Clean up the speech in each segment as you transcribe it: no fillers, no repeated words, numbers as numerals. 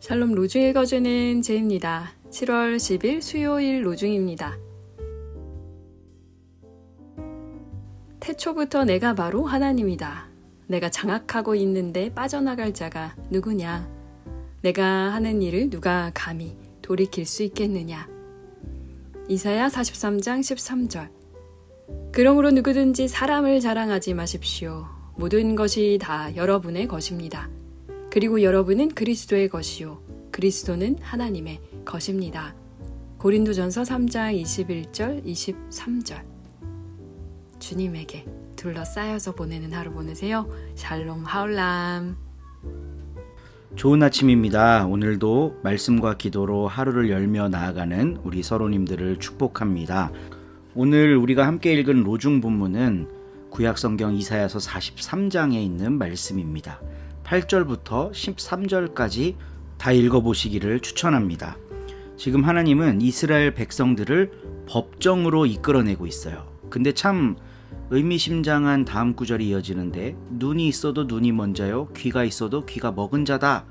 샬롬 로중 읽어주는 제입니다. 7월 10일 수요일 로중입니다. 태초부터 내가 바로 하나님이다. 내가 장악하고 있는데 빠져나갈 자가 누구냐? 내가 하는 일을 누가 감히 돌이킬 수 있겠느냐? 이사야 43장 13절. 그러므로 누구든지 사람을 자랑하지 마십시오. 모든 것이 다 여러분의 것입니다. 그리고 여러분은 그리스도의 것이요 그리스도는 하나님의 것입니다. 고린도전서 3장 21절 23절. 주님에게 둘러싸여서 보내는 하루 보내세요. 샬롬 하울람. 좋은 아침입니다. 오늘도 말씀과 기도로 하루를 열며 나아가는 우리 서로님들을 축복합니다. 오늘 우리가 함께 읽은 로중 본문은 구약성경 이사야서 43장에 있는 말씀입니다. 8절부터 13절까지 다 읽어보시기를 추천합니다. 지금 하나님은 이스라엘 백성들을 법정으로 이끌어내고 있어요. 근데 참 의미심장한 다음 구절이 이어지는데, 눈이 있어도 눈이 먼 자요, 귀가 있어도 귀가 먹은 자다.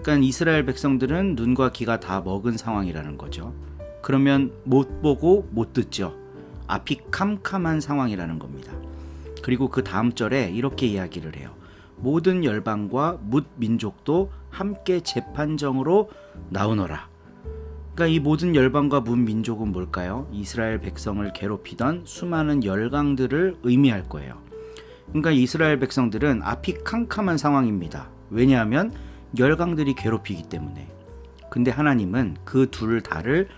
그러니까 이스라엘 백성들은 눈과 귀가 다 먹은 상황이라는 거죠. 그러면 못 보고 못 듣죠. 앞이 캄캄한 상황이라는 겁니다. 그리고 그 다음 절에 이렇게 이야기를 해요. 모든 열방과 뭇 민족도 함께 재판정으로 나오너라. 그러니까 이 모든 열방과 뭇 민족은 뭘까요? 이스라엘 백성을 괴롭히던 수많은 열강들을 의미할 거예요. 그러니까 이스라엘 백성들은 앞이 캄캄한 상황입니다. 왜냐하면 열강들이 괴롭히기 때문에. 근데 하나님은 그 둘 다를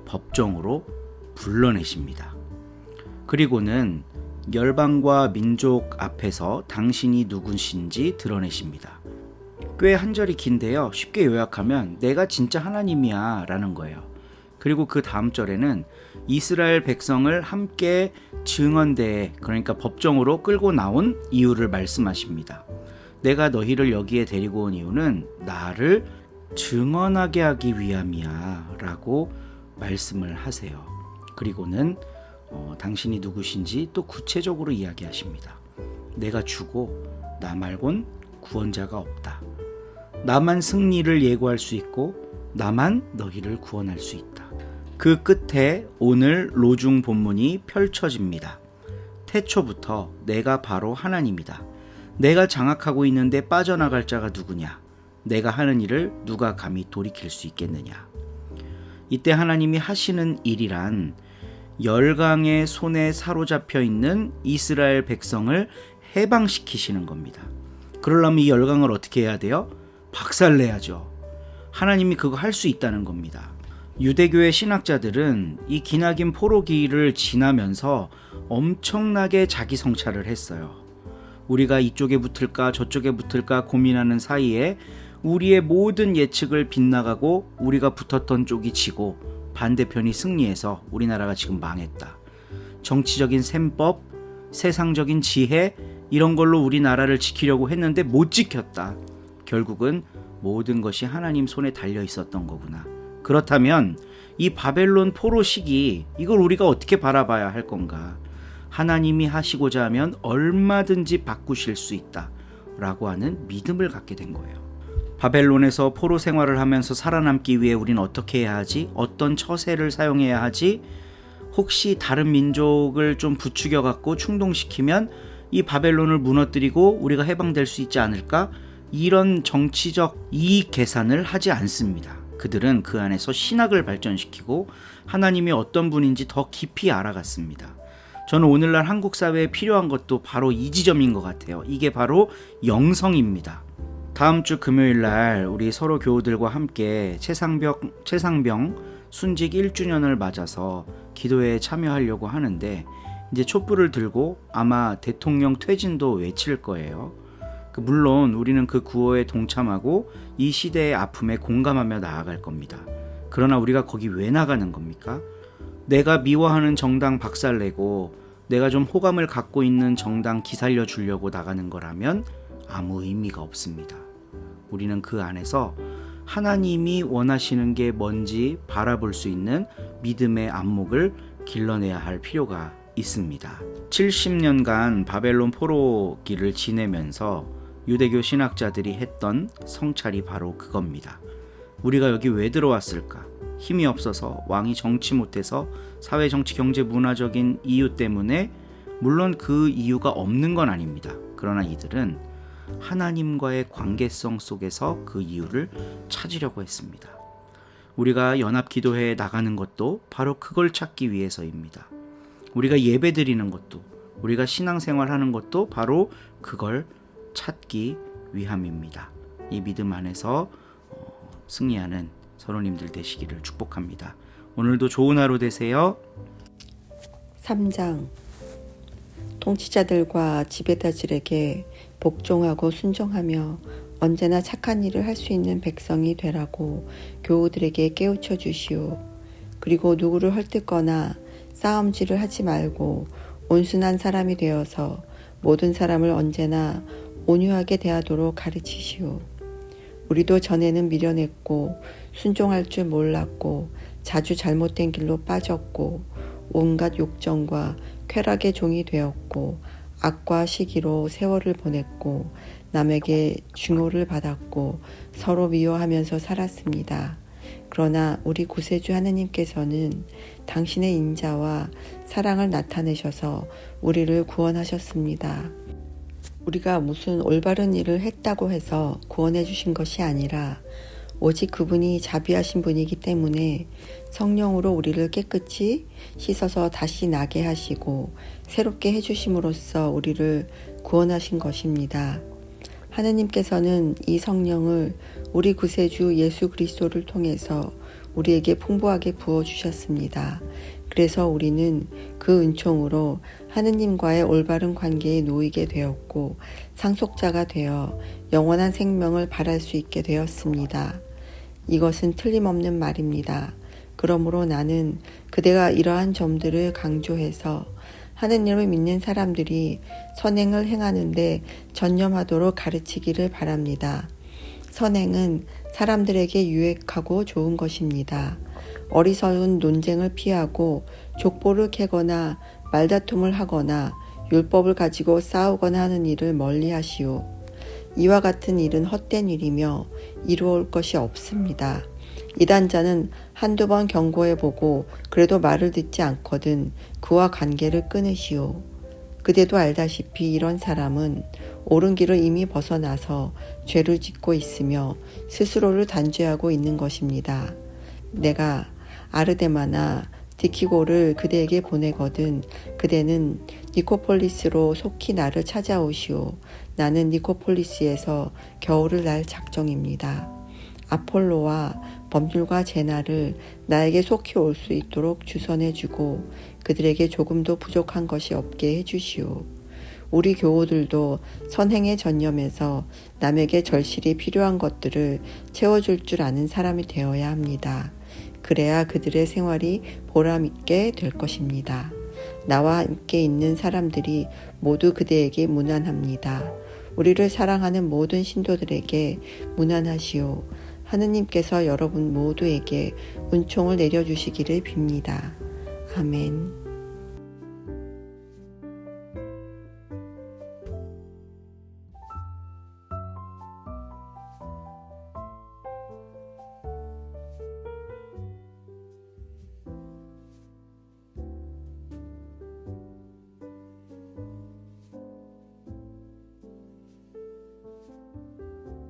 법정으로 불러내십니다. 그리고는 열방과 민족 앞에서 당신이 누구신지 드러내십니다. 꽤 한 절이 긴데요. 쉽게 요약하면 내가 진짜 하나님이야 라는 거예요. 그리고 그 다음 절에는 이스라엘 백성을 함께 증언대에, 그러니까 법정으로 끌고 나온 이유를 말씀하십니다. 내가 너희를 여기에 데리고 온 이유는 나를 증언하게 하기 위함이야 라고 말씀을 하세요. 그리고는 당신이 누구신지 또 구체적으로 이야기하십니다. 내가 주고 나 말곤 구원자가 없다. 나만 승리를 예고할 수 있고 나만 너희를 구원할 수 있다. 그 끝에 오늘 로중 본문이 펼쳐집니다. 태초부터 내가 바로 하나님이다. 내가 장악하고 있는데 빠져나갈 자가 누구냐? 내가 하는 일을 누가 감히 돌이킬 수 있겠느냐? 이때 하나님이 하시는 일이란 열강의 손에 사로잡혀 있는 이스라엘 백성을 해방시키시는 겁니다. 그러려면 이 열강을 어떻게 해야 돼요? 박살내야죠. 하나님이 그거 할 수 있다는 겁니다. 유대교의 신학자들은 이 기나긴 포로기를 지나면서 엄청나게 자기 성찰을 했어요. 우리가 이쪽에 붙을까 저쪽에 붙을까 고민하는 사이에 우리의 모든 예측을 빗나가고 우리가 붙었던 쪽이 지고 반대편이 승리해서 우리나라가 지금 망했다. 정치적인 셈법, 세상적인 지혜, 이런 걸로 우리나라를 지키려고 했는데 못 지켰다. 결국은 모든 것이 하나님 손에 달려 있었던 거구나. 그렇다면 이 바벨론 포로 시기, 이걸 우리가 어떻게 바라봐야 할 건가? 하나님이 하시고자 하면 얼마든지 바꾸실 수 있다 라고 하는 믿음을 갖게 된 거예요. 바벨론에서 포로 생활을 하면서 살아남기 위해 우린 어떻게 해야 하지? 어떤 처세를 사용해야 하지? 혹시 다른 민족을 좀 부추겨 갖고 충동시키면 이 바벨론을 무너뜨리고 우리가 해방될 수 있지 않을까? 이런 정치적 이익 계산을 하지 않습니다. 그들은 그 안에서 신학을 발전시키고 하나님이 어떤 분인지 더 깊이 알아갔습니다. 저는 오늘날 한국 사회에 필요한 것도 바로 이 지점인 것 같아요. 이게 바로 영성입니다. 다음 주 금요일 날 우리 서로 교우들과 함께 최상병 순직 1주년을 맞아서 기도회에 참여하려고 하는데, 이제 촛불을 들고 아마 대통령 퇴진도 외칠 거예요. 물론 우리는 그 구호에 동참하고 이 시대의 아픔에 공감하며 나아갈 겁니다. 그러나 우리가 거기 왜 나가는 겁니까? 내가 미워하는 정당 박살내고 내가 좀 호감을 갖고 있는 정당 기살려 주려고 나가는 거라면 아무 의미가 없습니다. 우리는 그 안에서 하나님이 원하시는 게 뭔지 바라볼 수 있는 믿음의 안목을 길러내야 할 필요가 있습니다. 70년간 바벨론 포로기를 지내면서 유대교 신학자들이 했던 성찰이 바로 그겁니다. 우리가 여기 왜 들어왔을까? 힘이 없어서, 왕이 정치 못해서, 사회, 정치, 경제, 문화적인 이유 때문에, 물론 그 이유가 없는 건 아닙니다. 그러나 이들은 하나님과의 관계성 속에서 그 이유를 찾으려고 했습니다. 우리가 연합기도회에 나가는 것도 바로 그걸 찾기 위해서입니다. 우리가 예배 드리는 것도, 우리가 신앙생활하는 것도 바로 그걸 찾기 위함입니다. 이 믿음 안에서 승리하는 서로님들 되시기를 축복합니다. 오늘도 좋은 하루 되세요. 3장 통치자들과 지배자들에게 복종하고 순종하며 언제나 착한 일을 할 수 있는 백성이 되라고 교우들에게 깨우쳐 주시오. 그리고 누구를 헐뜯거나 싸움질을 하지 말고 온순한 사람이 되어서 모든 사람을 언제나 온유하게 대하도록 가르치시오. 우리도 전에는 미련했고 순종할 줄 몰랐고 자주 잘못된 길로 빠졌고 온갖 욕정과 쾌락의 종이 되었고 악과 시기로 세월을 보냈고 남에게 중호를 받았고 서로 미워하면서 살았습니다. 그러나 우리 구세주 하느님께서는 당신의 인자와 사랑을 나타내셔서 우리를 구원하셨습니다. 우리가 무슨 올바른 일을 했다고 해서 구원해 주신 것이 아니라 오직 그분이 자비하신 분이기 때문에 성령으로 우리를 깨끗이 씻어서 다시 나게 하시고 새롭게 해주심으로써 우리를 구원하신 것입니다. 하느님께서는 이 성령을 우리 구세주 예수 그리스도를 통해서 우리에게 풍부하게 부어주셨습니다. 그래서 우리는 그 은총으로 하느님과의 올바른 관계에 놓이게 되었고 상속자가 되어 영원한 생명을 바랄 수 있게 되었습니다. 이것은 틀림없는 말입니다. 그러므로 나는 그대가 이러한 점들을 강조해서 하느님을 믿는 사람들이 선행을 행하는데 전념하도록 가르치기를 바랍니다. 선행은 사람들에게 유익하고 좋은 것입니다. 어리석은 논쟁을 피하고 족보를 캐거나 말다툼을 하거나 율법을 가지고 싸우거나 하는 일을 멀리 하시오. 이와 같은 일은 헛된 일이며 이루어올 것이 없습니다. 이단자는 한두 번 경고해보고 그래도 말을 듣지 않거든 그와 관계를 끊으시오. 그대도 알다시피 이런 사람은 옳은 길을 이미 벗어나서 죄를 짓고 있으며 스스로를 단죄하고 있는 것입니다. 내가 아르데마나 디키고를 그대에게 보내거든 그대는 니코폴리스로 속히 나를 찾아오시오. 나는 니코폴리스에서 겨울을 날 작정입니다. 아폴로와 범줄과 제나를 나에게 속히 올 수 있도록 주선해주고 그들에게 조금도 부족한 것이 없게 해주시오. 우리 교우들도 선행에 전념해서 남에게 절실히 필요한 것들을 채워줄 줄 아는 사람이 되어야 합니다. 그래야 그들의 생활이 보람있게 될 것입니다. 나와 함께 있는 사람들이 모두 그대에게 무난합니다. 우리를 사랑하는 모든 신도들에게 무난하시오. 하느님께서 여러분 모두에게 은총을 내려주시기를 빕니다. 아멘.